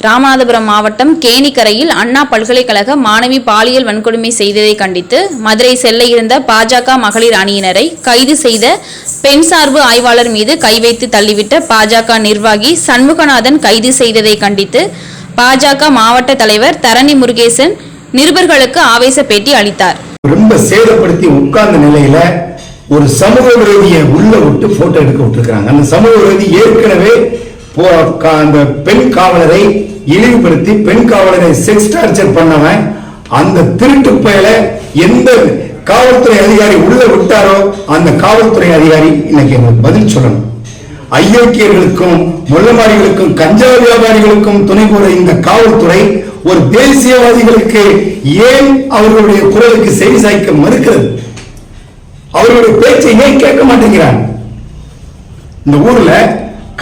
ராமநாதபுரம் மாவட்டம் கேணிக்கரையில் அண்ணா பல்கலைக்கழக மாணவி பாலியல் வன்கொடுமை செய்ததை கண்டித்து மதுரை செல்ல இருந்த பாஜக மகளிர் அணியினரை கைது செய்த பெண் சார்பு ஆய்வாளர் மீது கை வைத்து தள்ளிவிட்ட பாஜக நிர்வாகி சண்முகநாதன் கைது செய்ததை கண்டித்து பாஜக மாவட்ட தலைவர் தரணி முருகேசன் நிருபர்களுக்கு ஆவேச பேட்டி அளித்தார். ரொம்ப சேதப்படுத்தி உட்கார்ந்த நிலையில ஒரு சமூக விரோதியை உள்ள விட்டு போட்டோ எடுக்க விட்டுருக்காங்க. அந்த சமூக விரோதி ஏற்கனவே அந்த பெண் காவலரை இழிவுபடுத்தி பெண் காவலரை செக்ஸ் டார்ச்சர் பண்ணவன் அந்த திருட்டு பயல எந்த காவல்துறை அதிகாரி உள்ள விட்டாரோ அந்த காவல்துறை அதிகாரி இன்னைக்கு எங்களுக்கு பதில் சொல்லணும். ஐயோக்கியர்களுக்கும் முள்ளமாரிகளுக்கும் கஞ்சா வியாபாரிகளுக்கும் துணை போற இந்த காவல்துறை ஒரு தேசியவாதிகளுக்கு ஏன் அவர்களுடைய குரலுக்கு செவி சாய்க்க மறுக்கிறது? அவர்களுடைய பேச்சை ஏன் கேட்க மாட்டேங்கிறாங்க? இந்த ஊர்ல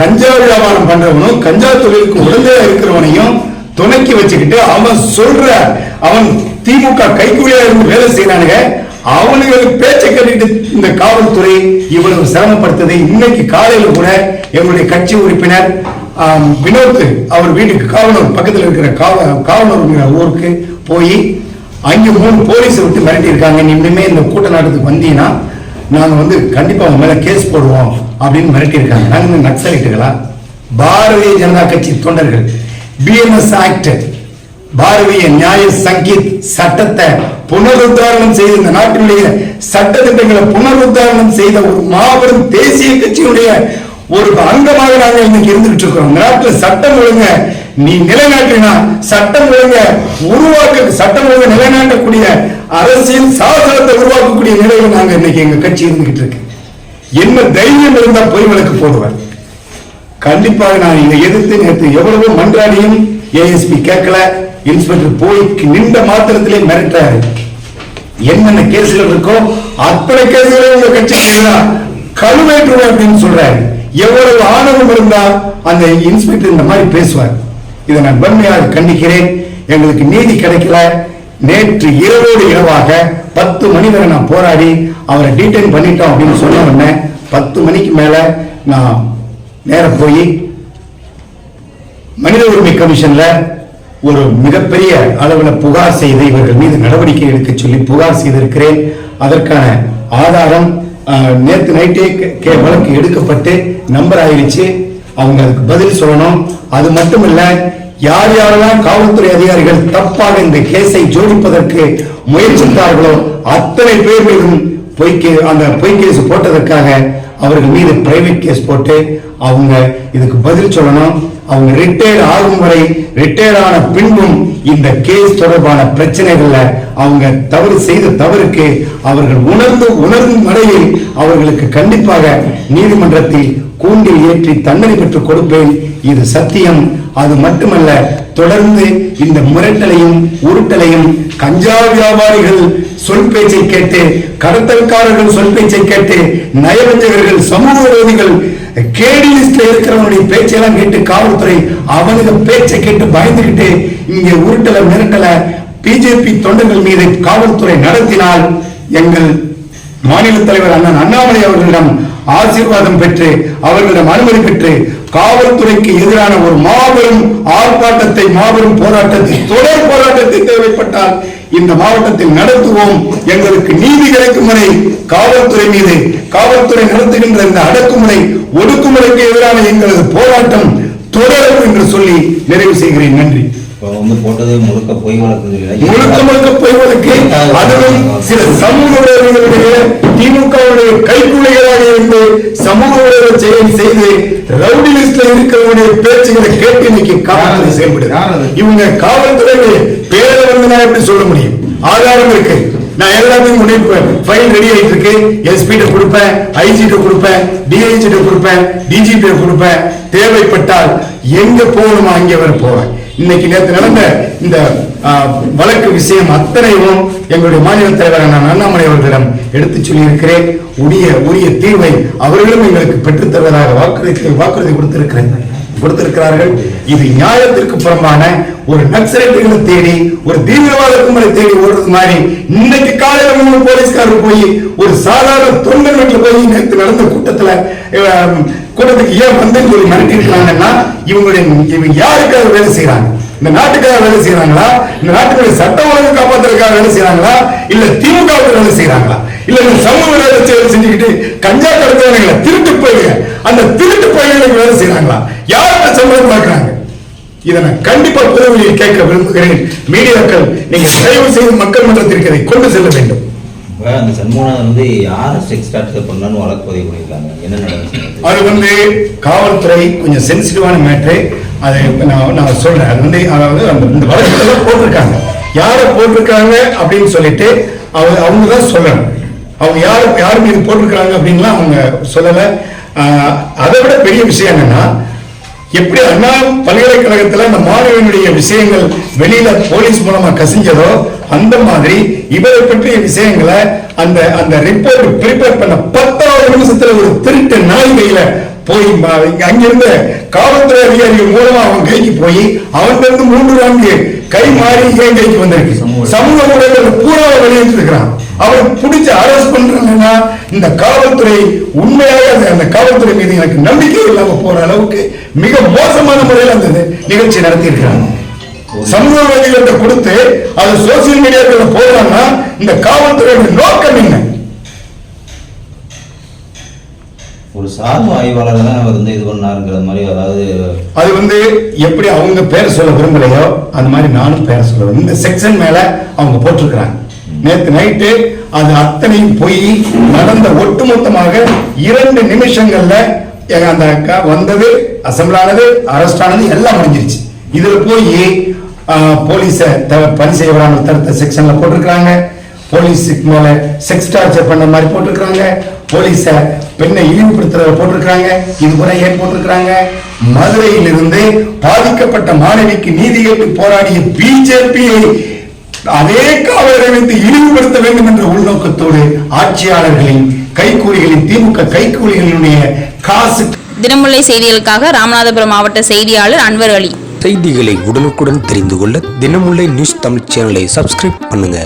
கஞ்சா வியாபாரம் பண்றவனும் கஞ்சா தொழிலுக்கு உடந்தையா இருக்கிறவனையும் துணைக்கி வச்சுக்கிட்டு அவன் திமுக கைக்கூலியா இருந்து வேலை செய்யறானுங்க. அவனுங்களுக்கு பேச்சை கட்டிட்டு இந்த காவல்துறை இவ்வளவு சிரமப்படுத்தது. இன்னைக்கு காலையில கூட எங்களுடைய கட்சி உறுப்பினர் வினோத் அவர் வீட்டுக்கு காவலூர் பக்கத்தில் இருக்கிற காவலூர் ஊருக்கு போய் அங்கே 3 போலீஸை விட்டு மிரட்டி இருக்காங்க. இனிமே இந்த கூட்ட நாட்டத்துக்கு வந்தீங்கன்னா நாங்க கண்டிப்பா அவங்க மேல கேஸ் போடுவோம் அப்படின்னு மிரட்டி இருக்காங்க. நாங்க நக்சலைட்டுகளா? பாரதிய ஜனதா கட்சி தொண்டர்கள் பிஎன்எஸ் ஆக்ட் பாரதிய நியாய சங்கீத் சட்டத்தை புனருத்தாரணம் செய்த இந்த நாட்டினுடைய சட்ட திட்டங்களை புனருத்தாரணம் செய்த ஒரு மாபெரும் தேசிய கட்சியுடைய ஒரு அங்கமாக நாங்கள் இன்னைக்கு இருந்துகிட்டு இருக்கிறோம். நாட்டுல சட்டம் ஒழுங்க நீ நிலைநாட்டினா சட்டம் ஒழுங்க சட்டம் ஒழுங்க நிலைநாட்டக்கூடிய அரசியல் சாசனத்தை உருவாக்கக்கூடிய நிலையில் நாங்க இன்னைக்கு எங்க கட்சி இருந்துகிட்டு இருக்கு. என்ன தைரியம் இருந்தா பொய் வழக்கு போடுவார். கண்டிப்பாக நான் இதை எதிர்த்து நேற்று எவ்வளவோ மன்றாடியும் ஏஎஸ்பி கேட்கல. இன்ஸ்பெக்டர் போய் நின்ற மாத்திரத்திலே மிரட்டாரு. என்னென்ன கேஸ்கள் இருக்கோ அத்தனை கேஸ்களையும் உங்க கட்சி கழுவேற்றுவேன் அப்படின்னு சொல்றாரு. எவ்வளவு ஆணவம் இருந்தா அந்த இன்ஸ்பெக்டர் இந்த மாதிரி பேசுவார். இதை நான் வன்மையாக கண்டிக்கிறேன். எங்களுக்கு நீதி கிடைக்கல. நேற்று இரவோடு இரவாக 10 மணி வரை நான் போராடி அவரை டீடைன் பண்ணிட்டோம் அப்படின்னு சொன்ன உடனே 10 மணிக்கு மேல நான் நேர போய் மனித உரிமை கமிஷன்ல ஒரு மிகப்பெரிய அளவில் புகார் செய்து இவர்கள் மீது நடவடிக்கை எடுக்க சொல்லி புகார் செய்திருக்கிறேன். அதற்கான ஆதாரம் நேற்று நைட்டே வழக்கு எடுக்கப்பட்டு நம்பர் ஆயிடுச்சு. அவங்க அதுக்கு பதில் சொல்லணும். அது மட்டுமல்ல, யார் யாரெல்லாம் காவல்துறை அதிகாரிகள் தப்பாக இந்த கேஸை ஜோடிப்பதற்கு முயற்சித்தார்களோ அத்தனை பேர் மீதும் அந்த பொய் கேஸ் போட்டதற்காக அவர்கள் மீது பிரைவேட் கேஸ் போட்டு அவங்க இதுக்கு பதில் சொல்லணும். அவங்க ரிட்டையர்ட் ஆகும் வரை ரிட்டையர்ட் ஆன பின்பும் இந்த கேஸ் தொடர்பான பிரச்சனைகள்ல அவங்க தவறு செய்த தவறுக்கு அவர்கள் உணர்ந்தும் வரையில் அவர்களுக்கு கண்டிப்பாக நீதிமன்றத்தில் கூண்டில் ஏற்றி தண்டனை பெற்றுக் கொடுப்பேன். இது சத்தியம். அது மட்டுமல்ல, தொடர்ந்து இந்த முரட்டலையும் உருட்டலையும் கஞ்சா வியாபாரிகள் சொல் பேச்சை கேட்டு, கடத்தல்காரர்கள் சொல் பேச்சை கேட்டு, நயவஞ்சகர்கள் சமூக விரோதிகள் கேடி லிஸ்ட்ல இருக்கிறவனுடைய பேச்செல்லாம் கேட்டு காவல்துறை அவனுக்கு பேச்சை கேட்டு பயந்துகிட்டு இங்கே உருட்டல மிரட்டல பிஜேபி தொண்டர்கள் மீது காவல்துறை நடத்தினால் எங்கள் மாநில தலைவர் அண்ணன் அண்ணாமலை அவர்களிடம் ஆசீர்வாதம் பெற்று அவர்களிடம் அனுமதி பெற்று காவல்துறைக்கு எதிரான ஒரு மாபெரும் ஆர்ப்பாட்டத்தை மாபெரும் போராட்டத்தை தொடர் போராட்டத்தை தேவைப்பட்டால் இந்த மாவட்டத்தில் நடத்துவோம். எங்களுக்கு நீதி கிடைக்கும் வரை காவல்துறை மீது காவல்துறை நடத்துகின்ற இந்த அடக்குமுறை ஒடுக்குமுறைக்கு எதிரான எங்களது போராட்டம் தொடரும் என்று சொல்லி நிறைவு செய்கிறேன். நன்றி. போட்டது முழுக்க பொய் வழக்கு. அதுவும் சில சமூக விரோதிகளுடைய திமுகவுடைய கைக்குள்ளைகளாக இருந்து சமூக விரோத செயல் செய்து ரவுடி லிஸ்ட்ல இருக்கிறவருடைய பேச்சுகளை கேட்டு இன்னைக்கு காவல்துறை செயல்படுது. இவங்க காவல்துறை பேரை நான் எப்படி சொல்ல முடியும்? ஆதாரம் இருக்கு. நான் எல்லாத்தையும் முடிப்பேன். ஃபைல் ரெடி ஆயிட்டு இருக்கு. எஸ்பி கொடுப்பேன், ஐஜி கொடுப்பேன், டிஐஜி கொடுப்பேன், டிஜிபி கொடுப்பேன். தேவைப்பட்டால் எங்க போகணுமோ அங்கே வர போவேன். இன்னைக்கு நேற்று நடந்த இந்த வழக்கு விஷயம் அத்தனையும் எங்களுடைய மாநில தலைவர் நான் அண்ணாமலை அவர்களிடம் எடுத்து சொல்லி இருக்கிறேன். உரிய தீர்வை அவர்களும் எங்களுக்கு பெற்றுத் தருவதாக வாக்குறுதி கொடுத்திருக்கிறார்கள். இது நியாயத்திற்கு புறம்பான ஒரு நக்சலைட்டுகளை தேடி ஒரு தீவிரவாத கும்பலை தேடி ஓடுறது மாதிரி இன்னைக்கு காலையில 3 போலீஸ்காரர் போய் ஒரு சாதாரண தொண்டர் வீட்டில் போய் நேற்று நடந்த கூட்டத்துல கூட்டத்துக்கு ஏன் வந்தேன்னு சொல்லி மிரட்டி இருக்கிறாங்கன்னா இவங்க யாருக்காக வேலை செய்யறாங்க? இந்த நாட்டுக்காக வேலை செய்யறாங்களா? இந்த நாட்டுடைய சட்ட ஒழுங்கு காப்பாற்றுறதுக்காக வேலை செய்யறாங்களா? இல்ல திமுக வேலை செய்யறாங்களா? இல்ல இந்த சமூக வேலை செஞ்சுக்கிட்டு கஞ்சா கடத்துறவங்களை திருட்டு போயிடுங்க, அந்த திருட்டு பயிர்களுக்கு வேலை செய்யறாங்களா? யார்கிட்ட சம்பளம் பார்க்கறாங்க? இதை நான் கண்டிப்பா பொதுவெளியில் கேட்க விரும்புகிறேன். மீடியாக்கள் நீங்க தயவு செய்து மக்கள் மன்றத்திற்கு இதை கொண்டு செல்ல வேண்டும். அந்த சண்முகநாதன் யார் செக்ஸ் டார்ச்சர் பண்ணான்னு வழக்கு பதிவு பண்ணிருக்காங்க. என்ன நடந்துச்சு? அது காவல்துறை கொஞ்சம் சென்சிட்டிவான மேட்ரு. அதை நான் சொல்றேன். அது அதாவது இந்த வழக்குல போட்டிருக்காங்க. யாரை போட்டிருக்காங்க அப்படின்னு சொல்லிட்டு அவங்க தான் சொல்லணும். அவங்க யார் மீது போட்டிருக்காங்க அப்படின்லாம் அவங்க சொல்லல. அதை விட பெரிய விஷயம் என்னன்னா, எப்படி அண்ணா பல்கலைக்கழகத்துல அந்த மாணவனுடைய விஷயங்கள் வெளியில போலீஸ் மூலமா கசிஞ்சதோ அந்த மாதிரி இவரை பற்றிய விஷயங்களை அந்த ரிப்போர்ட் பிரிப்பேர் பண்ண 10வது நிமிஷத்துல ஒரு திருட்டு நாய் கையில போய் அங்கிருந்த காவல்துறை அதிகாரிகள் மூலமா அவன் கைக்கு போய் அவன் இருந்து 3-4 கை மாறி என் கைக்கு வந்திருக்கு. சமூக ஊடகங்கள் பூரா வெளியிட்டு இருக்கிறான். அவன் பிடிச்சு அரெஸ்ட் பண்றாங்கன்னா இந்த காவல்துறை உண்மையாக அந்த காவல்துறை மீது எனக்கு நம்பிக்கை இல்லாம போற அளவுக்கு மிக மோசமான முறையில் அந்த நிகழ்ச்சி நடத்தி இருக்கிறாங்க. சமூகவாதிகள்கிட்ட கொடுத்து அது சோசியல் மீடியாக்களை போடுறாங்கன்னா இந்த காவல்துறையோட நோக்கம் என்ன? ஒரு சார்பு ஆய்வாளர் தான் அவர் இது பண்ணாருங்கிற மாதிரி. அதாவது அது எப்படி அவங்க பேர் சொல்ல விரும்பலையோ அந்த மாதிரி நானும் பேர் சொல்லுவேன். இந்த செக்ஷன் மேல அவங்க போட்டிருக்கிறாங்க. நேற்று நைட்டு அது அத்தனையும் போய் நடந்த ஒட்டுமொத்தமாக 2 நிமிஷங்கள்ல அந்த வந்தது, அசம்பிள் ஆனது, அரெஸ்ட் ஆனது எல்லாம் முடிஞ்சிருச்சு. இதுல போய் போலீஸ பணி செய்ய வராமல் தடுத்த செக்ஷன்ல போட்டிருக்காங்க. போலீஸுக்கு மேல செக்ஸ் டார்ச்சர் பண்ண மாதிரி போட்டிருக்காங்க. போலீஸ பெண்ணை இழிவுபடுத்துறத போட்டிருக்காங்க. இது கூட ஏன் போட்டிருக்காங்க? மதுரையிலிருந்து பாதிக்கப்பட்ட மாணவிக்கு நீதி கேட்டு போராடிய பிஜேபியை அதே காவலரை வைத்து இழிவுபடுத்த வேண்டும் என்ற உள்நோக்கத்தோடு ஆட்சியாளர்களின் கைக்கூலிகளின் திமுக கைக்கூலிகளினுடைய காசு. தினமுல்லை செய்திகளுக்காக ராமநாதபுரம் மாவட்ட செய்தியாளர் அன்வர் அலி. செய்திகளை உடனுக்குடன் தெரிந்து கொள்ள தினமுல்லை நியூஸ் தமிழ் சேனலை சப்ஸ்கிரைப் பண்ணுங்க.